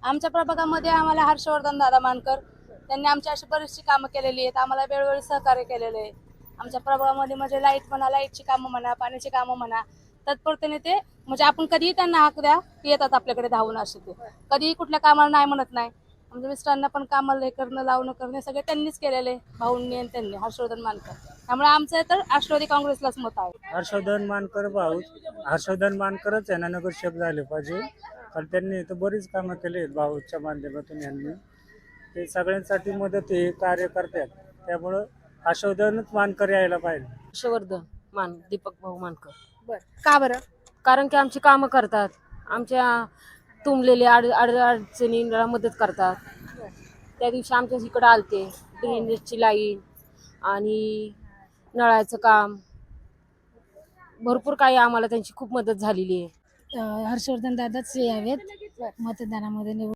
आमच्या प्रभागामध्ये आम्हाला हर्षवर्धन दादा मानकर त्यांनी आमची अशी बरीचशी कामं केलेली आहेत. आम्हाला वेळोवेळी सहकार्य केलेलं आहे. आमच्या प्रभागामध्ये म्हणजे लाईटची कामं म्हणा, पाण्याची कामं म्हणा, तत्परतेने ते म्हणजे आपण कधीही त्यांना हाक द्या येतात आपल्याकडे धावून. असे ते कधीही कुठल्या कामाला नाही म्हणत नाही. आमच्या मिस्टरांना पण कामाला हे करणं लावणं करणं सगळे त्यांनीच केलेले, भाऊंनी आणि त्यांनी, हर्षवर्धन मानकर. त्यामुळे आमचं तर राष्ट्रवादी काँग्रेसलाच मत आहे. हर्षवर्धन मानकर भाऊ हर्षवर्धन मानकरच यांना नगरसेवक झाले पाहिजे, कारण त्यांनी तर बरीच कामं केली आहेत भाऊच्या माध्यमातून. यांनी ते सगळ्यांसाठी मदत हे कार्य करतात, त्यामुळं हर्षवर्धनच मानकर यायला पाहिजे. हर्षवर्धन दीपक भाऊ मानकर. बरं, का बरं? कारण की आमची कामं करतात, आमच्या तुंबलेले अडचणींना मदत करतात. त्या दिवशी आमच्या इकडं आलते ड्रेनेजची लाईन आणि नळाचं काम, भरपूर काही आम्हाला त्यांची खूप मदत झालेली आहे. हर्षवर्धन दादाच यावेत मतदानामध्ये निवडून.